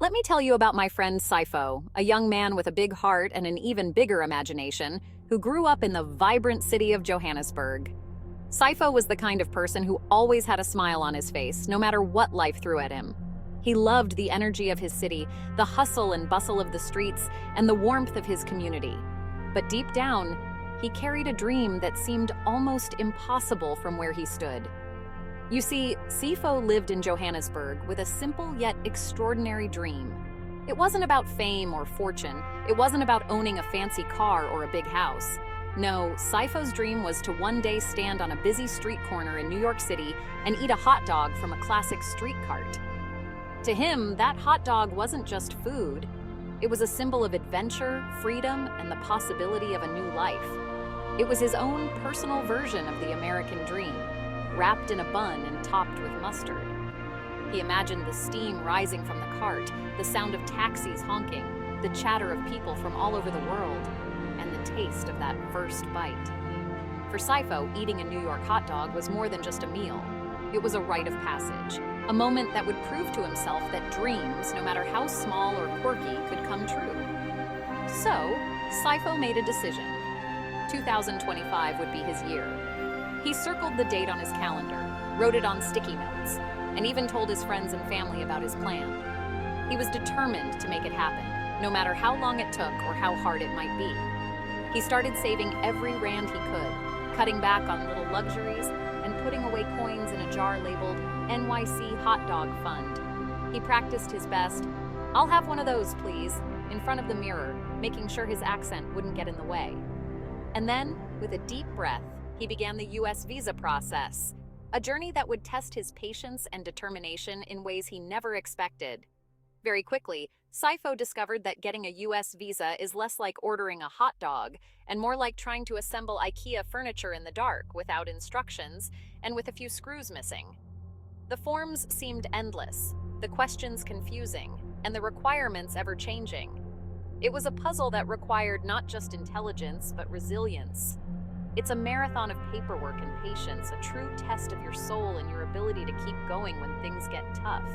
Let me tell you about my friend Saifo, a young man with a big heart and an even bigger imagination who grew up in the vibrant city of Johannesburg. Saifo was the kind of person who always had a smile on his face, no matter what life threw at him. He loved the energy of his city, the hustle and bustle of the streets, and the warmth of his community. But deep down, he carried a dream that seemed almost impossible from where he stood. You see, Saifo lived in Johannesburg with a simple yet extraordinary dream. It wasn't about fame or fortune. It wasn't about owning a fancy car or a big house. No, Saifo's dream was to one day stand on a busy street corner in New York City and eat a hot dog from a classic street cart. To him, that hot dog wasn't just food. It was a symbol of adventure, freedom, and the possibility of a new life. It was his own personal version of the American dream, wrapped in a bun and topped with mustard. He imagined the steam rising from the cart, the sound of taxis honking, the chatter of people from all over the world, and the taste of that first bite. For Saifo, eating a New York hot dog was more than just a meal. It was a rite of passage, a moment that would prove to himself that dreams, no matter how small or quirky, could come true. So, Saifo made a decision. 2025 would be his year. He circled the date on his calendar, wrote it on sticky notes, and even told his friends and family about his plan. He was determined to make it happen, no matter how long it took or how hard it might be. He started saving every rand he could, cutting back on little luxuries and putting away coins in a jar labeled NYC Hot Dog Fund. He practiced his best, "I'll have one of those, please," in front of the mirror, making sure his accent wouldn't get in the way. And then, with a deep breath, he began the US visa process, a journey that would test his patience and determination in ways he never expected. Very quickly, Saifo discovered that getting a US visa is less like ordering a hot dog and more like trying to assemble IKEA furniture in the dark without instructions and with a few screws missing. The forms seemed endless, the questions confusing, and the requirements ever-changing. It was a puzzle that required not just intelligence, but resilience. It's a marathon of paperwork and patience, a true test of your soul and your ability to keep going when things get tough.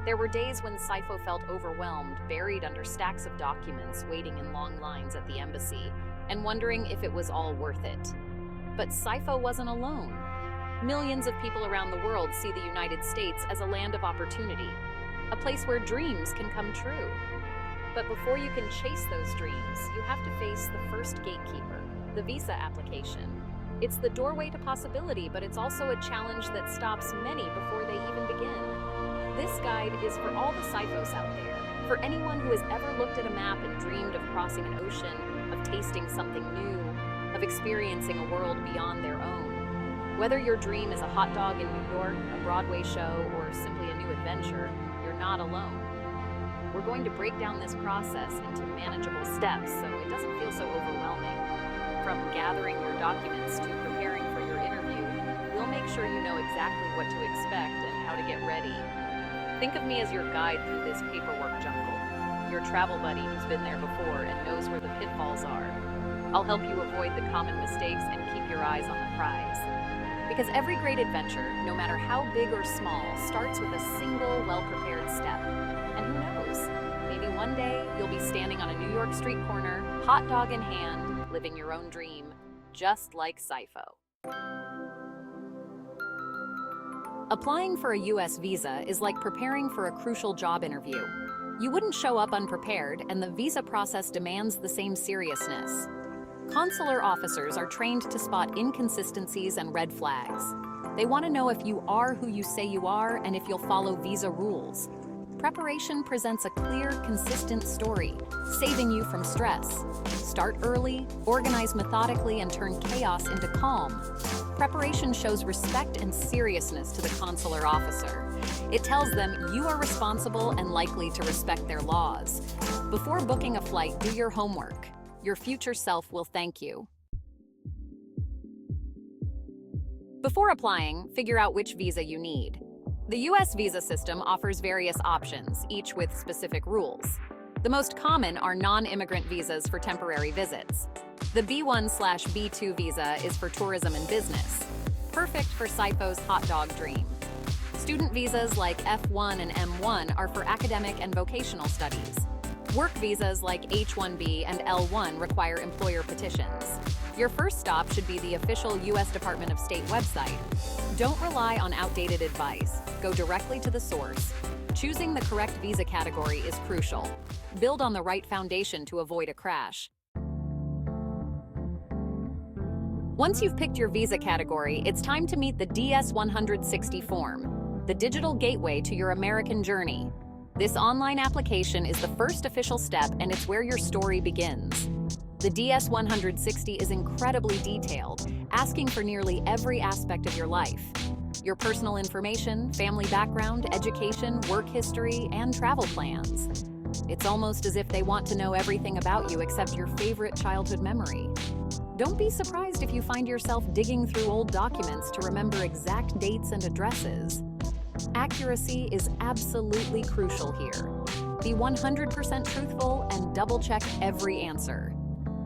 There were days when Saifo felt overwhelmed, buried under stacks of documents, waiting in long lines at the embassy, and wondering if it was all worth it. But Saifo wasn't alone. Millions of people around the world see the United States as a land of opportunity, a place where dreams can come true. But before you can chase those dreams, you have to face the first gatekeeper, the visa application. It's the doorway to possibility, but it's also a challenge that stops many before they even begin. This guide is for all the Saifos out there, for anyone who has ever looked at a map and dreamed of crossing an ocean, of tasting something new, of experiencing a world beyond their own. Whether your dream is a hot dog in New York, a Broadway show, or simply a new adventure, you're not alone. We're going to break down this process into manageable steps so it doesn't feel so overwhelming. From gathering your documents to preparing for your interview, we'll make sure you know exactly what to expect and how to get ready. Think of me as your guide through this paperwork jungle, your travel buddy who's been there before and knows where the pitfalls are. I'll help you avoid the common mistakes and keep your eyes on the prize. Because every great adventure, no matter how big or small, starts with a single, well-prepared step. And who knows, maybe one day you'll be standing on a New York street corner, hot dog in hand, living your own dream, just like Saifo. Applying for a US visa is like preparing for a crucial job interview. You wouldn't show up unprepared, and the visa process demands the same seriousness. Consular officers are trained to spot inconsistencies and red flags. They want to know if you are who you say you are and if you'll follow visa rules. Preparation presents a clear, consistent story, saving you from stress. Start early, organize methodically, and turn chaos into calm. Preparation shows respect and seriousness to the consular officer. It tells them you are responsible and likely to respect their laws. Before booking a flight, do your homework. Your future self will thank you. Before applying, figure out which visa you need. The US visa system offers various options, each with specific rules. The most common are non-immigrant visas for temporary visits. The B1/B2 visa is for tourism and business, perfect for Saifo's hot dog dream. Student visas like F1 and M1 are for academic and vocational studies. Work visas like H-1B and L-1 require employer petitions. Your first stop should be the official U.S. Department of State website. Don't rely on outdated advice. Go directly to the source. Choosing the correct visa category is crucial. Build on the right foundation to avoid a crash. Once you've picked your visa category, it's time to meet the DS-160 form, the digital gateway to your American journey. This online application is the first official step, and it's where your story begins. The DS-160 is incredibly detailed, asking for nearly every aspect of your life. Your personal information, family background, education, work history, and travel plans. It's almost as if they want to know everything about you except your favorite childhood memory. Don't be surprised if you find yourself digging through old documents to remember exact dates and addresses. Accuracy is absolutely crucial here. Be 100% truthful and double-check every answer.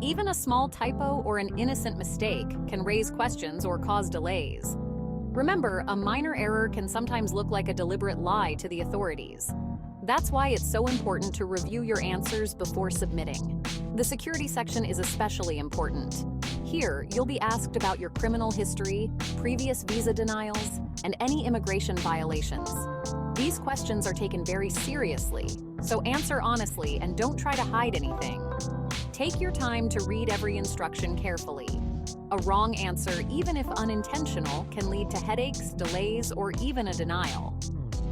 Even a small typo or an innocent mistake can raise questions or cause delays. Remember, a minor error can sometimes look like a deliberate lie to the authorities. That's why it's so important to review your answers before submitting. The security section is especially important. Here, you'll be asked about your criminal history, previous visa denials, and any immigration violations. These questions are taken very seriously, so answer honestly and don't try to hide anything. Take your time to read every instruction carefully. A wrong answer, even if unintentional, can lead to headaches, delays, or even a denial.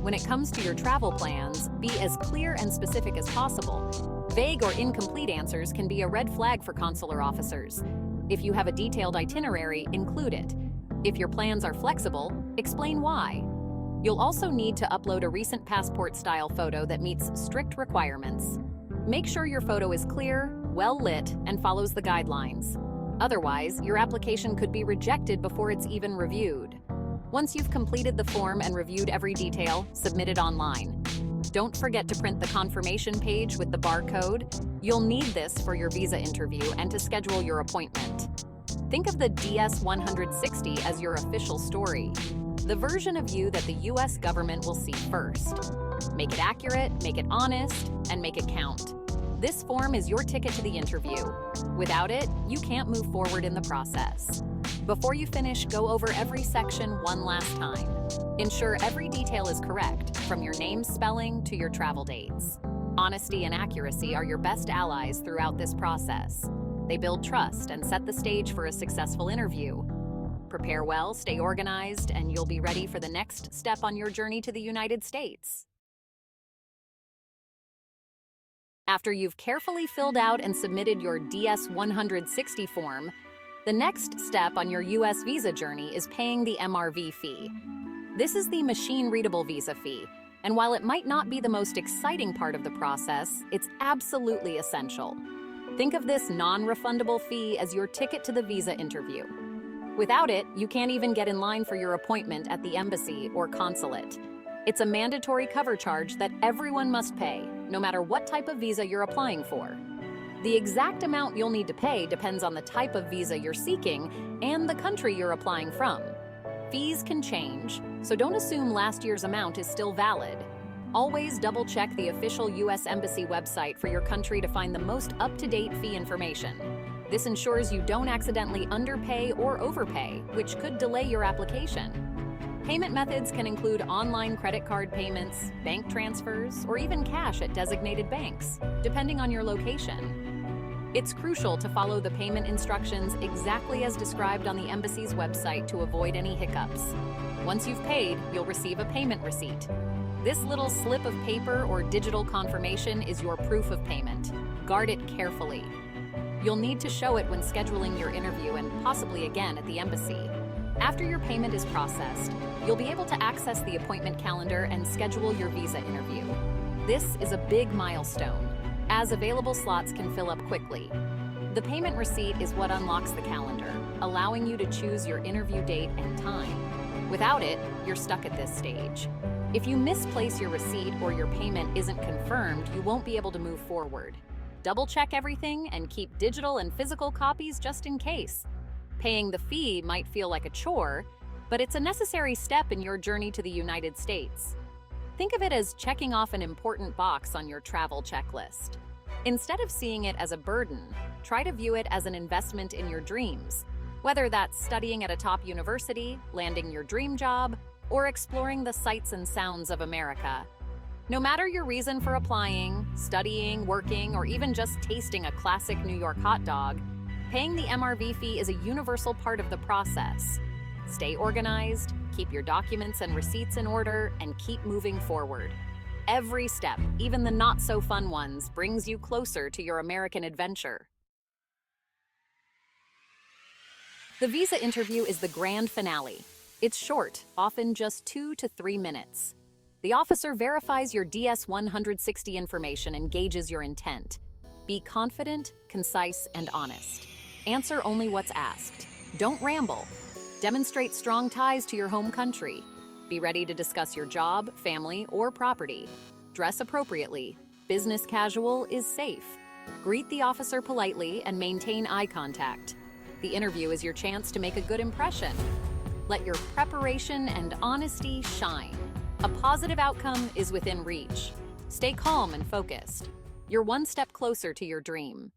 When it comes to your travel plans, be as clear and specific as possible. Vague or incomplete answers can be a red flag for consular officers. If you have a detailed itinerary, include it. If your plans are flexible, explain why. You'll also need to upload a recent passport-style photo that meets strict requirements. Make sure your photo is clear, well-lit, and follows the guidelines. Otherwise, your application could be rejected before it's even reviewed. Once you've completed the form and reviewed every detail, submit it online. Don't forget to print the confirmation page with the barcode. You'll need this for your visa interview and to schedule your appointment. Think of the DS-160 as your official story, the version of you that the U.S. government will see first. Make it accurate, make it honest, and make it count. This form is your ticket to the interview. Without it, you can't move forward in the process. Before you finish, go over every section one last time. Ensure every detail is correct, from your name spelling to your travel dates. Honesty and accuracy are your best allies throughout this process. They build trust and set the stage for a successful interview. Prepare well, stay organized, and you'll be ready for the next step on your journey to the United States. After you've carefully filled out and submitted your DS-160 form, the next step on your U.S. visa journey is paying the MRV fee. This is the machine-readable visa fee, and while it might not be the most exciting part of the process, it's absolutely essential. Think of this non-refundable fee as your ticket to the visa interview. Without it, you can't even get in line for your appointment at the embassy or consulate. It's a mandatory cover charge that everyone must pay, no matter what type of visa you're applying for. The exact amount you'll need to pay depends on the type of visa you're seeking and the country you're applying from. Fees can change, so don't assume last year's amount is still valid. Always double-check the official U.S. Embassy website for your country to find the most up-to-date fee information. This ensures you don't accidentally underpay or overpay, which could delay your application. Payment methods can include online credit card payments, bank transfers, or even cash at designated banks, depending on your location. It's crucial to follow the payment instructions exactly as described on the embassy's website to avoid any hiccups. Once you've paid, you'll receive a payment receipt. This little slip of paper or digital confirmation is your proof of payment. Guard it carefully. You'll need to show it when scheduling your interview and possibly again at the embassy. After your payment is processed, you'll be able to access the appointment calendar and schedule your visa interview. This is a big milestone, as available slots can fill up quickly. The payment receipt is what unlocks the calendar, allowing you to choose your interview date and time. Without it, you're stuck at this stage. If you misplace your receipt or your payment isn't confirmed, you won't be able to move forward. Double-check everything and keep digital and physical copies just in case. Paying the fee might feel like a chore, but it's a necessary step in your journey to the United States. Think of it as checking off an important box on your travel checklist. Instead of seeing it as a burden, try to view it as an investment in your dreams, whether that's studying at a top university, landing your dream job, or exploring the sights and sounds of America. No matter your reason for applying, studying, working, or even just tasting a classic New York hot dog, paying the MRV fee is a universal part of the process. Stay organized, keep your documents and receipts in order, and keep moving forward. Every step, even the not-so-fun ones, brings you closer to your American adventure. The visa interview is the grand finale. It's short, often just 2 to 3 minutes. The officer verifies your DS-160 information and gauges your intent. Be confident, concise, and honest. Answer only what's asked. Don't ramble. Demonstrate strong ties to your home country. Be ready to discuss your job, family, or property. Dress appropriately. Business casual is safe. Greet the officer politely and maintain eye contact. The interview is your chance to make a good impression. Let your preparation and honesty shine. A positive outcome is within reach. Stay calm and focused. You're one step closer to your dream.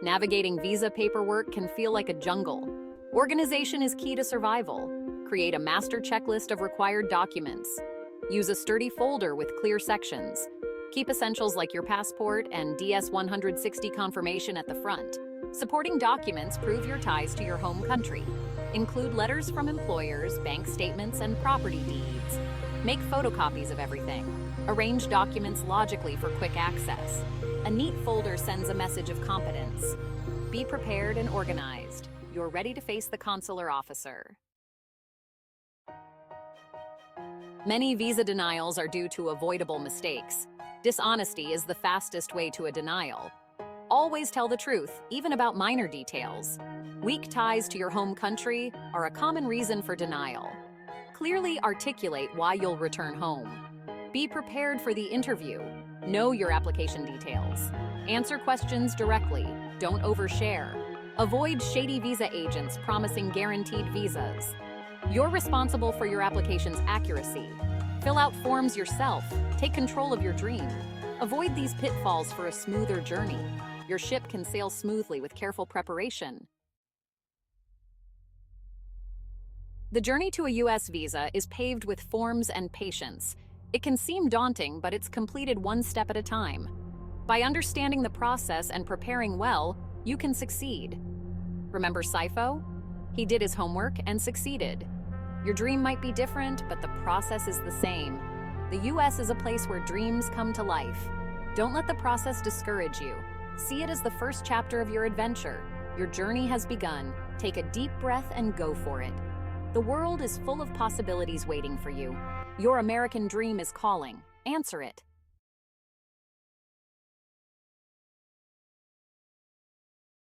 Navigating visa paperwork can feel like a jungle. Organization is key to survival. Create a master checklist of required documents. Use a sturdy folder with clear sections. Keep essentials like your passport and DS-160 confirmation at the front. Supporting documents prove your ties to your home country. Include letters from employers, bank statements, and property deeds. Make photocopies of everything. Arrange documents logically for quick access. A neat folder sends a message of competence. Be prepared and organized. You're ready to face the consular officer. Many visa denials are due to avoidable mistakes. Dishonesty is the fastest way to a denial. Always tell the truth, even about minor details. Weak ties to your home country are a common reason for denial. Clearly articulate why you'll return home. Be prepared for the interview. Know your application details. Answer questions directly. Don't overshare. Avoid shady visa agents promising guaranteed visas. You're responsible for your application's accuracy. Fill out forms yourself. Take control of your dream. Avoid these pitfalls for a smoother journey. Your ship can sail smoothly with careful preparation. The journey to a U.S. visa is paved with forms and patience. It can seem daunting, but it's completed one step at a time. By understanding the process and preparing well, you can succeed. Remember Saifo? He did his homework and succeeded. Your dream might be different, but the process is the same. The U.S. is a place where dreams come to life. Don't let the process discourage you. See it as the first chapter of your adventure. Your journey has begun. Take a deep breath and go for it. The world is full of possibilities waiting for you. Your American dream is calling. Answer it.